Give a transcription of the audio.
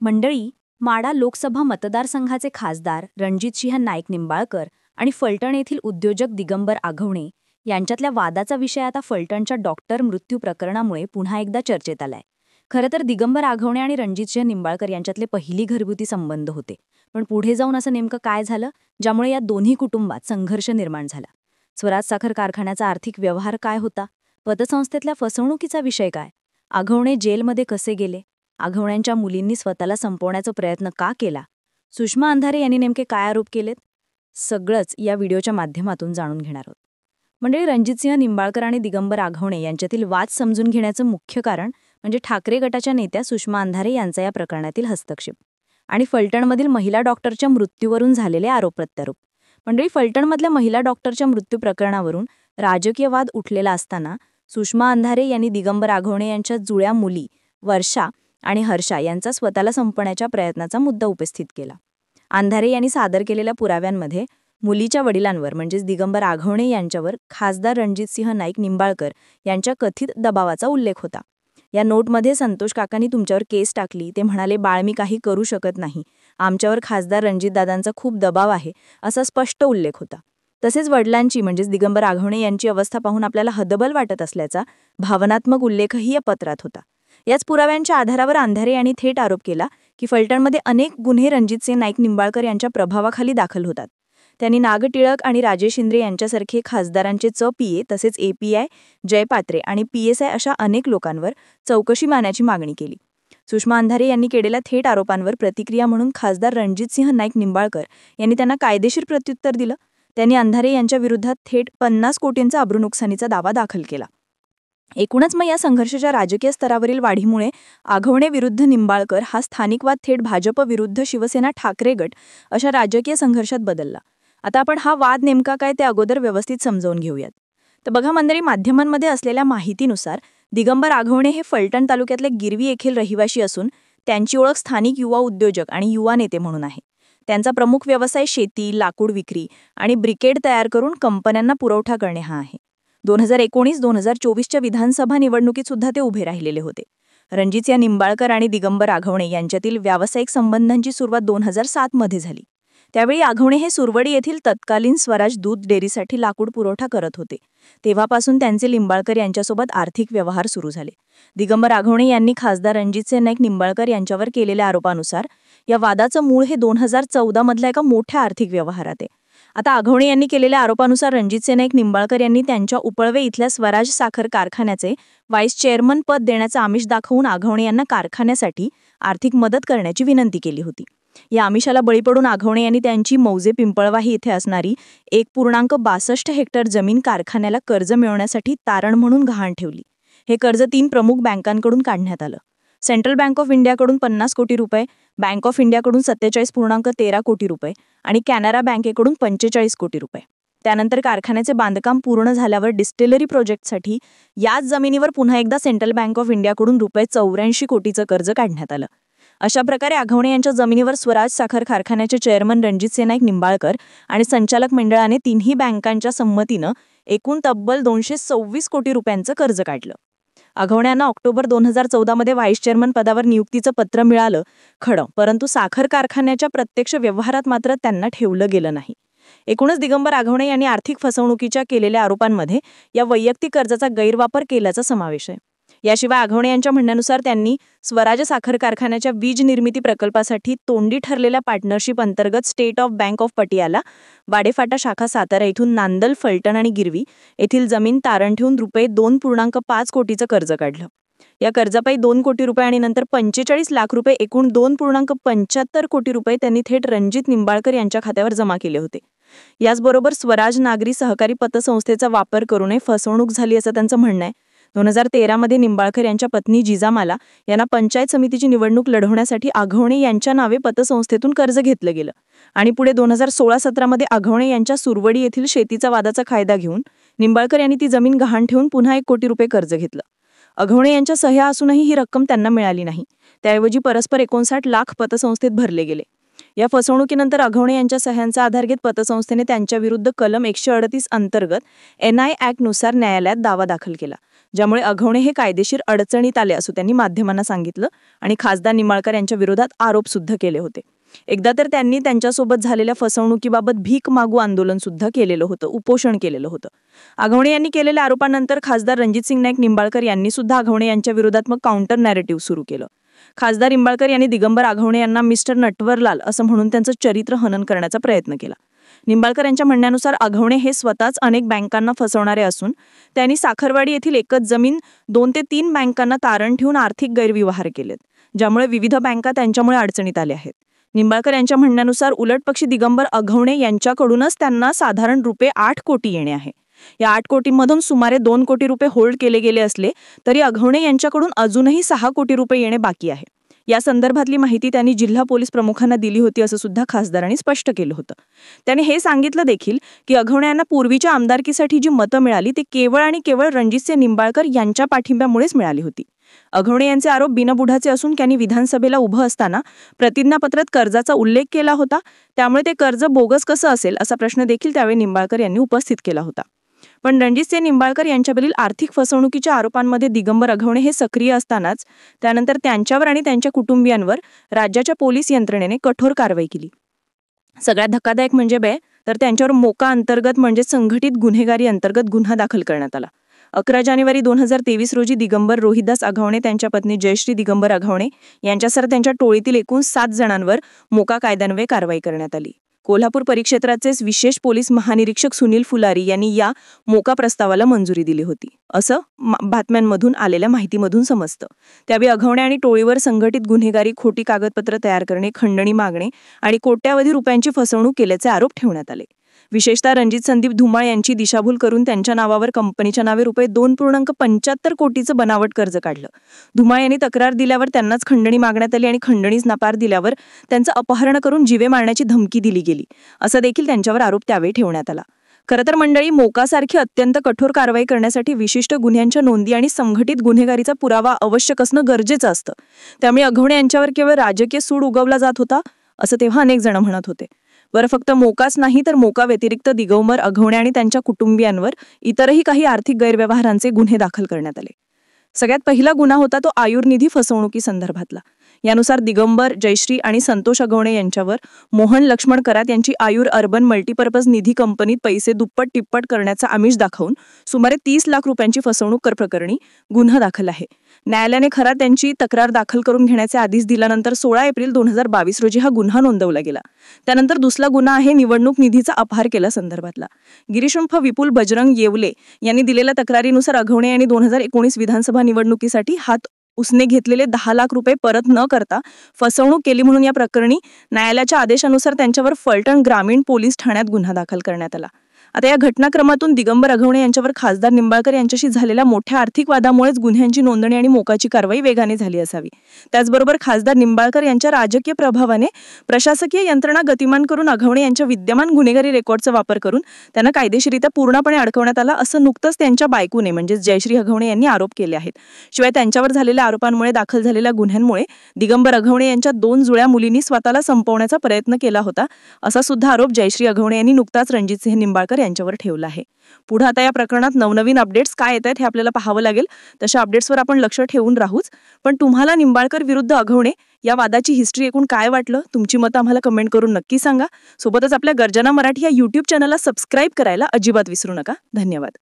मंडळी, माढा लोकसभा मतदारसंघाचे खासदार रणजितसिंह नाईक निंबाळकर आणि फलटण येथील उद्योजक दिगंबर आघवणे यांच्यातल्या वादाचा विषय आता फलटणच्या डॉक्टर मृत्यू प्रकरणामुळे पुन्हा एकदा चर्चेत आलाय. खरं तर दिगंबर आघवणे आणि रणजितसिंह निंबाळकर यांच्यातले पहिली घरगुती संबंध होते. पण पुढे जाऊन असं नेमकं काय झालं ज्यामुळे या दोन्ही कुटुंबात संघर्ष निर्माण झाला? स्वराज साखर कारखान्याचा आर्थिक व्यवहार काय होता? पतसंस्थेतल्या फसवणुकीचा विषय काय? आघवणे जेलमध्ये कसे गेले? आघवण्यांच्या मुलींनी स्वतःला संपवण्याचा प्रयत्न का केला? सुषमा अंधारे यांनी नेमके काय आरोप केलेत? सगळंच या व्हिडिओच्या माध्यमातून जाणून घेणार आहोत. मंडळी, रणजितसिंह निंबाळकर आणि दिगंबर आघवणे यांच्यातील वाद समजून घेण्याचं मुख्य कारण म्हणजे ठाकरे गटाच्या नेत्या सुषमा अंधारे यांचा या प्रकरणातील हस्तक्षेप आणि फलटणमधील महिला डॉक्टरच्या मृत्यूवरून झालेले आरोप प्रत्यारोप. मंडळी, फलटणमधल्या महिला डॉक्टरच्या मृत्यू प्रकरणावरून राजकीय वाद उठलेला असताना सुषमा अंधारे यांनी दिगंबर आघवणे यांच्या जुळ्या मुली वर्षा आणि हर्षा यांचा स्वतःला संपवण्याच्या प्रयत्नाचा मुद्दा उपस्थित केला. अंधारे यांनी सादर केलेल्या पुराव्यांमध्ये मुलीच्या वडिलांवर म्हणजेच दिगंबर आघवणे यांच्यावर खासदार रणजितसिंह नाईक निंबाळकर यांच्या कथित दबावाचा उल्लेख होता. या नोटमध्ये संतोष काकांनी तुमच्यावर केस टाकली, ते म्हणाले बाळ मी काही करू शकत नाही, आमच्यावर खासदार रणजितदादांचा खूप दबाव आहे, असा स्पष्ट उल्लेख होता. तसेच वडिलांची म्हणजेच दिगंबर आघवणे यांची अवस्था पाहून आपल्याला हतबल वाटत असल्याचा भावनात्मक उल्लेखही या पत्रात होता. याच पुराव्यांच्या आधारावर अंधारे यांनी थेट आरोप केला की फलटणमध्ये अनेक गुन्हे रणजितसिंह नाईक निंबाळकर यांच्या प्रभावाखाली दाखल होतात. त्यांनी नाग टिळक आणि राजेश इंद्रे यांच्यासारखे खासदारांचे PA तसेच API, जयपात्रे आणि PSI अशा अनेक लोकांवर चौकशी मानण्याची मागणी केली. सुषमा अंधारे यांनी केलेल्या थेट आरोपांवर प्रतिक्रिया म्हणून खासदार रणजितसिंह नाईक निंबाळकर यांनी त्यांना कायदेशीर प्रत्युत्तर दिलं. त्यांनी अंधारे यांच्या विरोधात थेट 50 कोटींचा अब्रूनुकसानीचा दावा दाखल केला. एकूणच मग या संघर्षाच्या राजकीय स्तरावरील वाढीमुळे आघवणे विरुद्ध निंबाळकर हा स्थानिक वाद थेट भाजप विरुद्ध शिवसेना ठाकरे गट अशा राजकीय संघर्षात बदलला. आता आपण हा वाद नेमका काय ते अगोदर व्यवस्थित समजावून घेऊयात. तर बघा मंडळी, माध्यमांमध्ये असलेल्या माहितीनुसार दिगंबर आघवणे हे फलटण तालुक्यातले गिरवी येथील रहिवासी असून त्यांची ओळख स्थानिक युवा उद्योजक आणि युवा नेते म्हणून आहे. त्यांचा प्रमुख व्यवसाय शेती, लाकूड विक्री आणि ब्रिकेड तयार करून कंपन्यांना पुरवठा करणे हा आहे. 2019-2024च्या विधानसभा निवडणुकीत सुद्धा ते उभे राहिलेले होते. रणजितसिंह निंबाळकर आणि दिगंबर आघवणे यांच्यातील व्यावसायिक संबंधांची सुरुवात 2007 मध्ये झाली. त्यावेळी आघवणे हे सुरवडी येथील तत्कालीन स्वराज दूध डेअरीसाठी लाकूड पुरवठा करत होते. तेव्हापासून त्यांचे लिंबाळकर यांच्यासोबत आर्थिक व्यवहार सुरू झाले. दिगंबर आघवणे यांनी खासदार रणजितसिंह नाईक निंबाळकर यांच्यावर केलेल्या आरोपानुसार या वादाचं मूळ हे 2014 मधल्या एका मोठ्या आर्थिक व्यवहारात आहे. आता आघवणे यांनी केलेल्या आरोपानुसार रणजितसिंह नाईक निंबाळकर यांनी त्यांच्या उपळवे इथल्या स्वराज साखर कारखान्याचे व्हाईस चेअरमन पद देण्याचं आमिष दाखवून आघवणे यांना कारखान्यासाठी आर्थिक मदत करण्याची विनंती केली होती. या आमिषाला बळी पडून आघवणे यांनी त्यांची मौजे पिंपळवाही इथे असणारी 1.62 हेक्टर जमीन कारखान्याला कर्ज मिळवण्यासाठी तारण म्हणून गहाण ठेवली. हे कर्ज 3 प्रमुख बँकांकडून काढण्यात आलं. सेंट्रल बँक ऑफ इंडियाकडून 50 कोटी रुपये, बँक ऑफ इंडियाकडून 47.13 कोटी रुपये आणि कॅनरा बँकेकडून 45 कोटी रुपये. त्यानंतर कारखान्याचे बांधकाम पूर्ण झाल्यावर डिस्टिलरी प्रोजेक्टसाठी याच जमिनीवर पुन्हा एकदा सेंट्रल बँक ऑफ इंडियाकडून रुपये 84 कोटीचं कर्ज काढण्यात आलं. अशा प्रकारे आघवणे यांच्या जमिनीवर स्वराज साखर कारखान्याचे चेअरमन रणजितसिंह नाईक निंबाळकर आणि संचालक मंडळाने तिन्ही बँकांच्या संमतीनं एकूण तब्बल 226 कोटी रुपयांचं कर्ज काढलं. आघवण्यांना ऑक्टोबर 2014 मध्ये व्हाईस चेअरमन पदावर नियुक्तीचं पत्र मिळालं खरं, परंतु साखर कारखान्याच्या प्रत्यक्ष व्यवहारात मात्र त्यांना ठेवलं गेलं नाही. एकूणच दिगंबर आघवणे यांनी आर्थिक फसवणुकीच्या केलेल्या आरोपांमध्ये या वैयक्तिक कर्जाचा गैरवापर केल्याचा समावेश आहे. याशिवाय आघवणे यांच्या म्हणण्यानुसार त्यांनी स्वराज साखर कारखान्याच्या वीज निर्मिती प्रकल्पासाठी तोंडी ठरलेल्या पार्टनरशिप अंतर्गत State of Bank of Patiala, Wadephata शाखा सातारा येथून नांदल, फलटण आणि गिरवी येथील जमीन तारण ठेवून रुपये 2.5 कोटीचं कर्ज काढलं. या कर्जापायी 2 कोटी रुपये आणि नंतर 45 लाख रुपये एकूण 2.75 कोटी रुपये त्यांनी थेट रणजित निंबाळकर यांच्या खात्यावर जमा केले होते. याचबरोबर स्वराज नागरी सहकारी पतसंस्थेचा वापर करूनही फसवणूक झाली असं त्यांचं म्हणणं आहे. 2013 मध्ये निंबाळकर यांच्या पत्नी जिजामाला यांना पंचायत समितीची निवडणूक लढवण्यासाठी आघवणे यांच्या नावे पतसंस्थेतून कर्ज घेतलं गेलं आणि पुढे 2016-17 मध्ये आघवणे यांच्या सुरवडी येथील शेतीचा वादाचा कायदा घेऊन निंबाळकर यांनी ती जमीन गहाण ठेवून पुन्हा 1 कोटी रुपये कर्ज घेतलं. आघवणे यांच्या सह्या असूनही ही रक्कम त्यांना मिळाली नाही. त्याऐवजी परस्पर 59 लाख पतसंस्थेत भरले गेले. या फसवणुकीनंतर आघवणे यांच्या सह्यांचा आधार घेत पतसंस्थेने त्यांच्या विरुद्ध कलम 138 अंतर्गत NI ॲक्टनुसार न्यायालयात दावा दाखल केला. ज्यामुळे अघवणे हे कायदेशीर अडचणीत आले असं त्यांनी माध्यमांना सांगितलं आणि खासदार निंबाळकर यांच्या विरोधात आरोप सुद्धा केले होते. एकदा तर त्यांनी त्यांच्यासोबत झालेल्या फसवणुकीबाबत भीक मागू आंदोलन सुद्धा केलेलं होतं, उपोषण केलेलं होतं. अघवणे यांनी केलेल्या आरोपानंतर खासदार रणजितसिंग नाईक निंबाळकर यांनी सुद्धा अघवणे यांच्या विरोधात मग काउंटर नॅरेटिव्ह सुरू केलं. खासदार निंबाळकर यांनी दिगंबर अघवणे यांना मिस्टर नटवरलाल असं म्हणून त्यांचं चरित्र हनन करण्याचा प्रयत्न केला. निंबाळकर यांच्या म्हणण्यानुसार अघवणे हे स्वतःच अनेक बँकांना फसवणारे असून त्यांनी साखरवाडी येथील एकच जमीन 2 ते 3 बँकांना तारण ठेवून आर्थिक गैरव्यवहार केलेत, ज्यामुळे विविध बँका त्यांच्यामुळे अडचणीत आल्या आहेत. निंबाळकर यांच्या म्हणण्यानुसार उलटपक्षी दिगंबर अघवणे यांच्याकडूनच त्यांना साधारण रुपये 8 कोटी येणे आहे. या 8 कोटींमधून सुमारे 2 कोटी रुपये होल्ड केले गेले असले तरी अघवणे यांच्याकडून अजूनही 6 कोटी रुपये येणे बाकी आहे. या संदर्भातली माहिती त्यांनी जिल्हा पोलीस प्रमुखांना दिली होती असं सुद्धा खासदारांनी स्पष्ट केलं होतं. त्यांनी हे सांगितलं देखील की अघवणे यांना पूर्वीच्या आमदारकीसाठी जी मतं मिळाली ती केवळ आणि केवळ रणजितसिंह निंबाळकर यांच्या पाठिंब्यामुळेच मिळाली होती. अघवणे यांचे आरोप बिनबुडाचे असून त्यांनी विधानसभेला उभं असताना प्रतिज्ञापत्रात कर्जाचा उल्लेख केला होता, त्यामुळे ते कर्ज बोगस कसं असेल असा प्रश्न देखील त्यावेळी निंबाळकर यांनी उपस्थित केला होता. पण रणजितसिंह निंबाळकर यांच्यावरील आर्थिक फसवणुकीच्या आरोपांमध्ये दिगंबर अघवणे हे सक्रिय असतानाच त्यानंतर त्यांच्यावर आणि त्यांच्या कुटुंबियांवर राज्याच्या पोलीस यंत्रणेने कठोर कारवाई केली. सगळ्यात धक्कादायक म्हणजे तर त्यांच्यावर मोका अंतर्गत म्हणजे संघटित गुन्हेगारी अंतर्गत गुन्हा दाखल करण्यात आला. 11 जानेवारी 2023 रोजी दिगंबर रोहिदास अघवणे, त्यांच्या पत्नी जयश्री दिगंबर अघवणे यांच्यासह त्यांच्या टोळीतील एकूण 7 जणांवर मोका कायद्यान्वये कारवाई करण्यात आली. कोल्हापूर परिक्षेत्राचे विशेष पोलीस महानिरीक्षक सुनील फुलारी यांनी या मोका प्रस्तावाला मंजुरी दिली होती असं बातम्यांमधून आलेल्या माहितीमधून समजतं. त्यावेळी अघवणे आणि टोळीवर संघटित गुन्हेगारी, खोटी कागदपत्र तयार करणे, खंडणी मागणे आणि कोट्यावधी रुपयांची फसवणूक केल्याचे आरोप ठेवण्यात आले. विशेषतः रणजित संदीप धुमाळ यांची दिशाभूल करून त्यांच्या नावावर कंपनीच्या नावे रुपये 2.75 कोटीचं बनावट कर्ज काढलं. धुमाळ यांनी तक्रार दिल्यावर त्यांनाच खंडणी मागण्यात आली आणि खंडणीच नापार दिल्यावर त्यांचं अपहरण करून जीवे मारण्याची धमकी दिली गेली असं देखील त्यांच्यावर आरोप त्यावेळी ठेवण्यात आला. खरं तर मंडळी, मोकासारखी अत्यंत कठोर कारवाई करण्यासाठी विशिष्ट गुन्ह्यांच्या नोंदी आणि संघटित गुन्हेगारीचा पुरावा आवश्यक असणं गरजेचं असतं. त्यामुळे अघवणे यांच्यावर केवळ राजकीय सूड उगवला जात होता असं तेव्हा अनेक जण म्हणत होते. बरं, फक्त मोकाच नाही तर मोका व्यतिरिक्त दिगंबर अघवणे आणि त्यांच्या कुटुंबियांवर इतरही काही आर्थिक गैरव्यवहारांचे गुन्हे दाखल करण्यात आले. सगळ्यात पहिला गुन्हा होता तो आयुर निधी फसवणुकी संदर्भातला. यानुसार दिगंबर, जयश्री आणि संतोष अघवणे यांच्यावर मोहन लक्ष्मण करात यांची आयुर अर्बन मल्टीपर्पज निधी कंपनीत पैसे दुप्पट तिप्पट करण्याचा आमिष दाखवून सुमारे 30 लाख रुपयांची फसवणूक प्रकरणी गुन्हा दाखल आहे. न्यायालयाने खरा त्यांची तक्रार दाखल करून घेण्याचे आदेश दिल्यानंतर 16 एप्रिल 2022 रोजी हा गुन्हा नोंदवला गेला. त्यानंतर दुसरा गुन्हा आहे निवडणूक निधीचा अपहार केला संदर्भातला. गिरीशुंफ विपुल बजरंग येवले यांनी दिलेल्या तक्रारीनुसार अघवणे यांनी 2019 विधानसभा निवडणुकीसाठी हात उसने घेतलेले 10 लाख रुपये परत न करता फसवणूक केली म्हणून या प्रकरणी न्यायालयाच्या आदेशानुसार त्यांच्यावर फलटण ग्रामीण पोलीस ठाण्यात गुन्हा दाखल करण्यात आला. आता या घटनाक्रमातून दिगंबर अघवणे यांच्यावर खासदार निंबाळकर यांच्याशी झालेल्या मोठ्या आर्थिक वादामुळेच गुन्ह्यांची नोंदणी आणि मोकाची कारवाई वेगाने झाली असावी. त्याचबरोबर खासदार निंबाळकर यांच्या राजकीय प्रभावाने प्रशासकीय यंत्रणा गतिमान करून अघवणे यांच्या विद्यमान गुन्हेगारी रेकॉर्डचा वापर करून त्यांना कायदेशीरित्या पूर्णपणे अडकवण्यात आला असं नुकतंच त्यांच्या बायकोने म्हणजे जयश्री अघवणे यांनी आरोप केले आहेत. शिवाय त्यांच्यावर झालेल्या आरोपांमुळे दाखल झालेल्या गुन्ह्यांमुळे दिगंबर अघवणे यांच्या 2 जुळ्या मुलींनी स्वतःला संपवण्याचा प्रयत्न केला होता असा सुद्धा आरोप जयश्री अघवणे यांनी नुकताच रणजितसिंह निंबाळकर यांच्यावर ठेवला आहे. पुढे आता या प्रकरणात नवनवीन अपडेट्स काय येत आहेत हे आपल्याला पाहावं लागेल. तशा अपडेट्सवर आपण लक्ष ठेवून राहूच. पण तुम्हाला निंबाळकर विरुद्ध अघवणे या वादाची हिस्ट्री ऐकून काय वाटलं, तुमची मतं आम्हाला कमेंट करून नक्की सांगा. सोबतच आपल्या गर्जना मराठी या YouTube चॅनलला सबस्क्राईब करायला अजिबात विसरू नका. धन्यवाद.